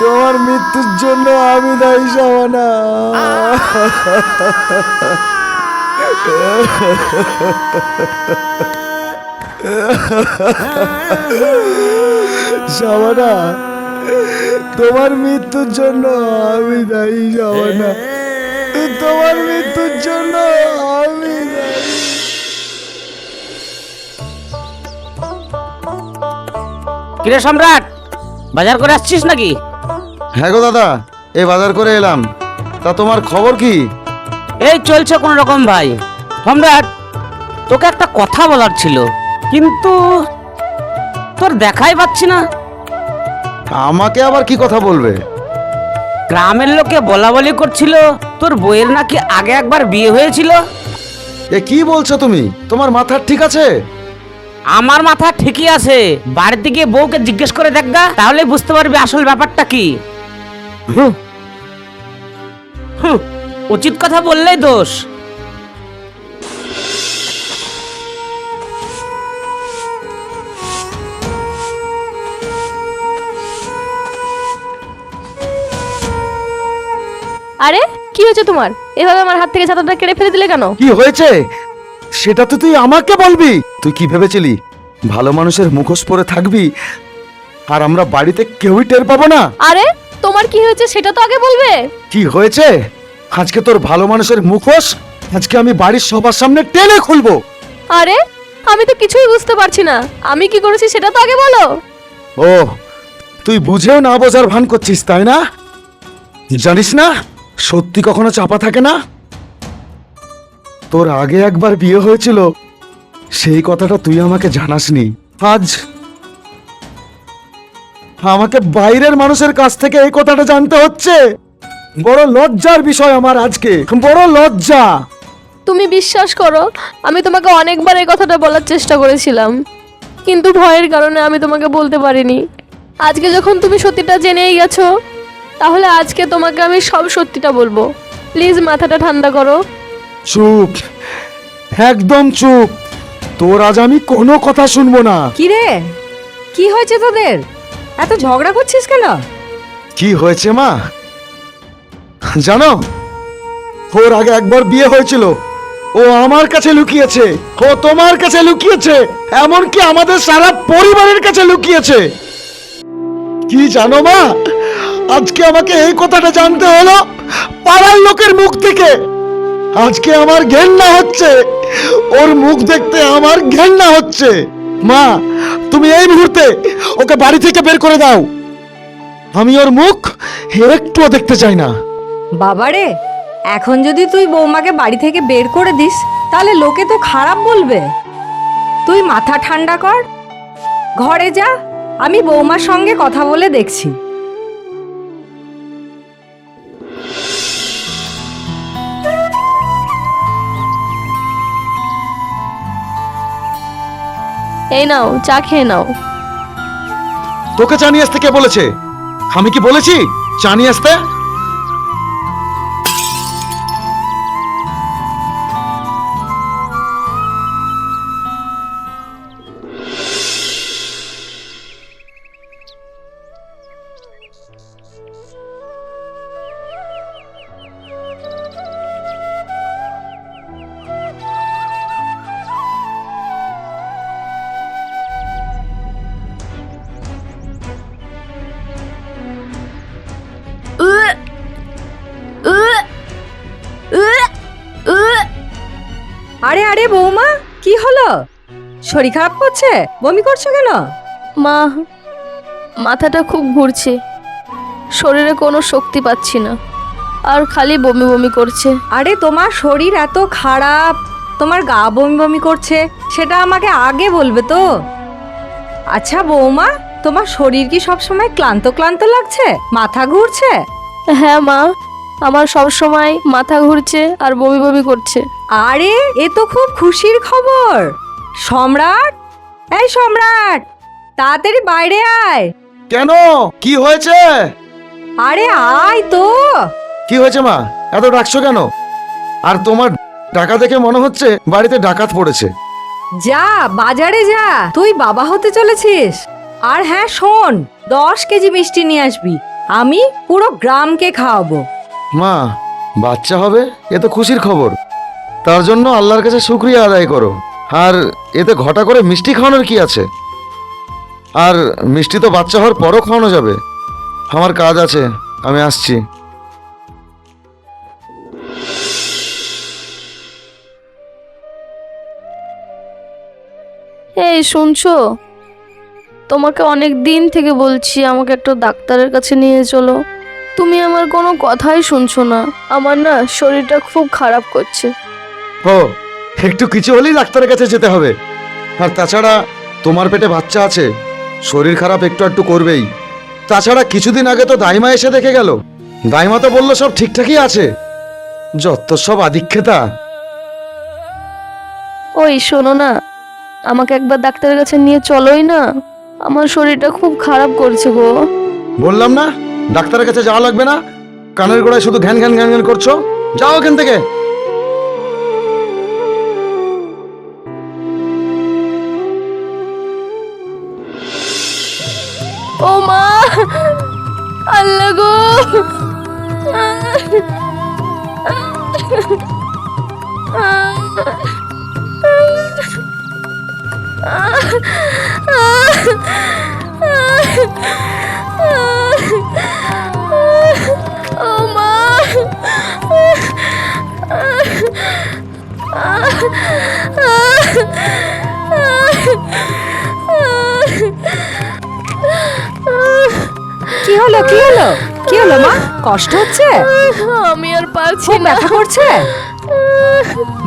তোমার মৃত্যুর জন্য আমি দায়ী, শাবানা। শাবানা, তোমার মৃত্যুর জন্য আমি দায়ী, শাবানা। তোমার মৃত্যুর জন্য আমি দায়ী। কিরে সম্রাট, বাজার করে আসছিস নাকি? হ্যাঁ গো দাদা, এই বাজার করে এলাম। তা তোমার খবর কি? এই চলছে কোন রকম ভাই। সম্রাট, তোকে একটা কথা বলার ছিল, কিন্তু তোর দেখাই পাচ্ছি না। আমাকে আবার কি কথা বলবে? গ্রামের লোকে বলা বলি করছিল তোর বইয়ের নাকি আগে একবার বিয়ে হয়েছিল। এ কি বলছো তুমি? তোমার মাথা ঠিক আছে? আমার মাথা ঠিকই আছে। বাড়িতে গিয়ে বউকে জিজ্ঞেস করে দেখগা, তাহলে বুঝতে পারবি আসল ব্যাপারটা কি। হুঁ, হুঁ, উচিত কথা বললেই দোষ। আরে কি হয়েছে তোমার? এভাবে আমার হাত থেকে ছাতাটা কেড়ে ফেলে দিলে কেন? কি হয়েছে সেটা তো তুই আমাকে বলবি। তুই কি ভেবেছিলি ভালো মানুষের মুখোশ পরে থাকবি আর আমরা বাড়িতে কেউই টের পাবো না? আরে তোমার কি হয়েছে সেটা তো আগে বলবে। কি হয়েছে? আজকে তোর ভালো মানুষের মুখোশ আজকে আমি বাড়ির সবার সামনে টেনে খুলবো। আরে আমি তো কিছুই বুঝতে পারছি না, আমি কি করেছি সেটা তো আগে বলো। ও, তুই বুঝেও না বোঝার ভান করছিস তাই না? জানিস না সত্যি কখনো চাপা থাকে না। তোর আগে একবার বিয়ে হয়েছিল, সেই কথাটা তুই আমাকে জানাসনি। আজ আমাকে বাইরের মানুষের কাছ থেকে এই কথাটা জানতে হচ্ছে। বড় লজ্জার বিষয় আমার আজকে, বড় লজ্জা। তুমি বিশ্বাস করো, আমি তোমাকে অনেকবার এই কথাটা বলার চেষ্টা করেছিলাম, কিন্তু ভয়ের কারণে আমি তোমাকে বলতে পারিনি। আজকে যখন তুমি সত্যিটা জেনেই গেছো, তাহলে আজকে তোমাকে আমি সব সত্যিটা বলবো। প্লিজ মাথাটা ঠান্ডা করো। চুপ, একদম চুপ। তোর আজ আমি কোনো কথা শুনবো না। কি রে, কি হয়েছে তোদের? এত ঝগড়া করছিস কেন? কি হয়েছে মা জানো? ওর আগে একবার বিয়ে হয়েছিল, ও আমার কাছে লুকিয়েছে, ও তোমার কাছে লুকিয়েছে, এমনকি আমাদের সারা পরিবারের কাছে লুকিয়েছে। কি জানো মা, আজকে আমাকে এই কথাটা জানতে হলো পাড়ার লোকের মুখ থেকে। আজকে আমার ঘেন্না হচ্ছে, ওর মুখ দেখতে আমার ঘেন্না হচ্ছে। মা, তুমি এই মুহূর্তে ওকে বাড়ি থেকে বের করে দাও। আমি ওর মুখ একটুও দেখতে চাই না। বাবারে, এখন যদি তুই বৌমাকে বাড়ি থেকে বের করে দিস, তাহলে লোকে তো খারাপ বলবে। তুই মাথা ঠান্ডা কর, ঘরে যা, আমি বৌমার সঙ্গে কথা বলে দেখছি। এই নাও, চা খেয়ে নাও। তোকে চা নিয়ে আসতে কে বলেছে? আমি কি বলেছি চা নিয়ে আসতে? আরে আরে বৌমা, কি হলো? শরীর খারাপ করছে? বমি করছো কেন? মা, মাথাটা খুব ঘুরছে, শরীরে কোনো শক্তি পাচ্ছি না, আর খালি বমি বমি করছে। আরে তোমার শরীর এত খারাপ, তোমার গা বমি বমি করছে, সেটা আমাকে আগে বলবে তো। আচ্ছা বৌমা, তোমার শরীর কি সব সময় ক্লান্ত ক্লান্ত লাগছে? মাথা ঘুরছে? হ্যাঁ মা, আমার সব সময় মাথা ঘুরছে আর বমি বমি করছে। আরে এ তো খুব খুশির খবর। সম্রাট, এই সম্রাট, তাড়াতাড়ি বাইরে আয়। কেন, কি হয়েছে? আরে আয় তো। কি হয়েছে মা, এত ডাকছো কেন? আর তোমার ডাকা দেখে মনে হচ্ছে বাড়িতে ডাকাত পড়েছে। যা বাজারে যা, তুই বাবা হতে চলেছিস। আর হ্যাঁ শোন, 10 কেজি মিষ্টি নিয়ে আসবি, আমি পুরো গ্রামকে খাওয়াবো। মা, বাচ্চা হবে এ তো খুশির খবর, তার জন্য আল্লাহর কাছে শুকরিয়া আদায় করো। আর এতে ঘটা করে মিষ্টি খাওয়ানোর কি আছে? আর মিষ্টি তো বাচ্চা হওয়ার পরও খাওয়ানো যাবে। আমার কাজ আছে, আমি আসছি। এই শুনছো, তোমাকে অনেক দিন থেকে বলছি আমাকে একটা ডাক্তারের কাছে নিয়ে চলো, তুমি আমার কোনো কথাই শুনছো না। আমার না শরীরটা খুব খারাপ করছে। ও, একটু কিছু হলেই ডাক্তারের কাছে যেতে হবে। আর তাছাড়া তোমার পেটে বাচ্চা আছে, শরীর খারাপ একটু একটু করবেই। তাছাড়া কিছুদিন আগে তো দাইমা এসে দেখে গেল, দাইমা তো বললো সব ঠিকঠাকই আছে। যত সব আদিক্ষেতা। ওই শোনো না, আমাকে একবার ডাক্তারের কাছে নিয়ে চলোই না, আমার শরীরটা খুব খারাপ করছে গো। বললাম না ডাক্তারের কাছে যাওয়া লাগবে না, কানের গোড়ায় শুধু ঘ্যান ঘ্যান ঘ্যান ঘ্যান করছো। যাও এখান থেকে। ও মা, আল্লাহ গো। ও মা, কি হলো কি হলো কি হলো মা, কষ্ট হচ্ছে? আমি আর পারছি খুব না। ব্যথা করছে?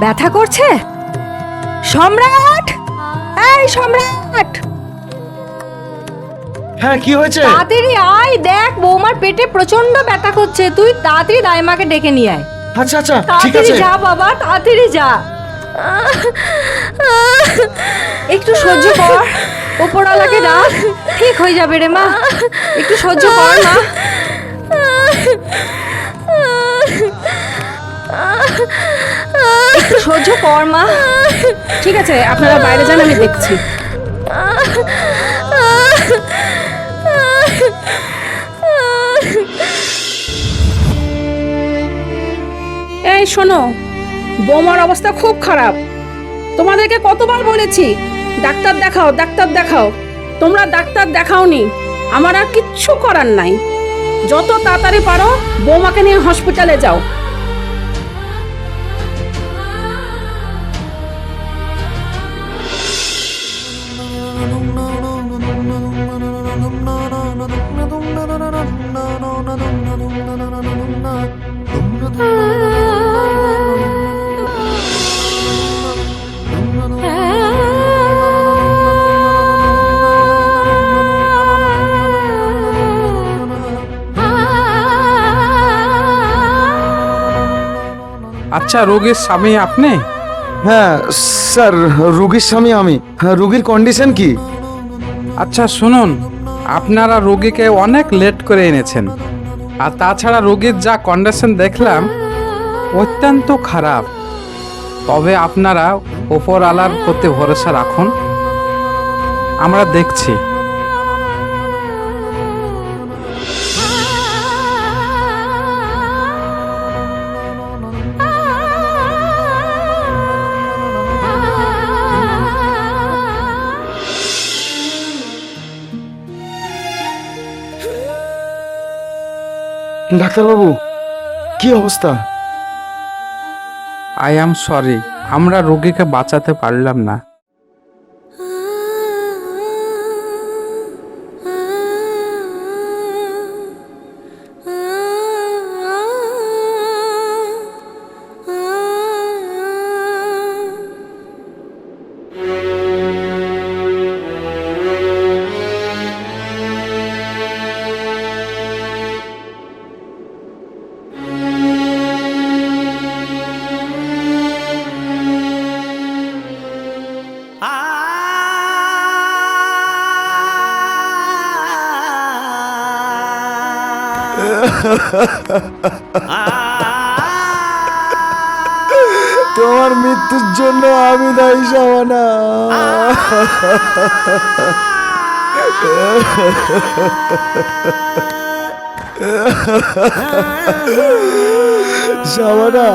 ব্যথা করছে? সম্রাট, এই সম্রাট, হ্যাঁ, কি হয়েছে? তাড়াতাড়ি আয়, দেখ বৌমার পেটে প্রচন্ড ব্যথা করছে। তুই তাড়াতাড়ি দাইমাকে ডেকে নিয়ে আয়। আচ্ছা আচ্ছা, ঠিক তাড়াতাড়ি আছে। যা বাবা, তাড়াতাড়ি যা। একটু সহ্য কর, ওপরওয়ালাকে ডাক, ঠিক হয়ে যাবে রে মা। একটু সহ্য কর মা। একটু সহ্য কর মা। ঠিক আছে, আপনারা বাইরে যান, আমি দেখছি। এই শোনো, বৌমার অবস্থা খুব খারাপ। তোমাদেরকে কতবার বলেছি ডাক্তার দেখাও, ডাক্তার দেখাও, তোমরা ডাক্তার দেখাওনি। আমার আর কিচ্ছু করার নাই। যত তাড়াতাড়ি পারো বৌমাকে নিয়ে হসপিটালে যাও। আচ্ছা, রোগীর স্বামী আপনি? হ্যাঁ স্যার, রুগীর স্বামী আমি। হ্যাঁ, রুগীর কন্ডিশন কি? আচ্ছা শুনুন, আপনারা রোগীকে অনেক লেট করে এনেছেন। আর তাছাড়া রোগীর যা কন্ডিশন দেখলাম অত্যন্ত খারাপ। তবে আপনারা ওপরওয়ালার প্রতি ভরসা রাখুন, আমরা দেখছি। ডাক্তারবাবু, কি অবস্থা? আই অ্যাম সরি, আমরা রোগীকে বাঁচাতে পারলাম না। তোমার মৃত্যুর জন্য আমি দায়ী শাবানা। শাবানা,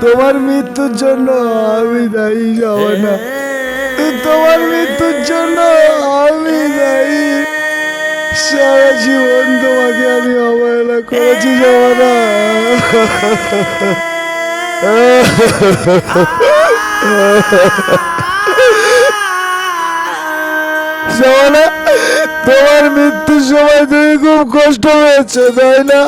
তোমার মৃত্যুর জন্য আমি দায়ী শাবানা, তোমার মৃত্যুর জন্য আমি দায়ী। সারা জীবন তোমাকে আমি অবহেলা করেছি শাবানা। শাবানা, তোমার মৃত্যুর সময় তুমি খুব কষ্ট হয়েছে, তাই না?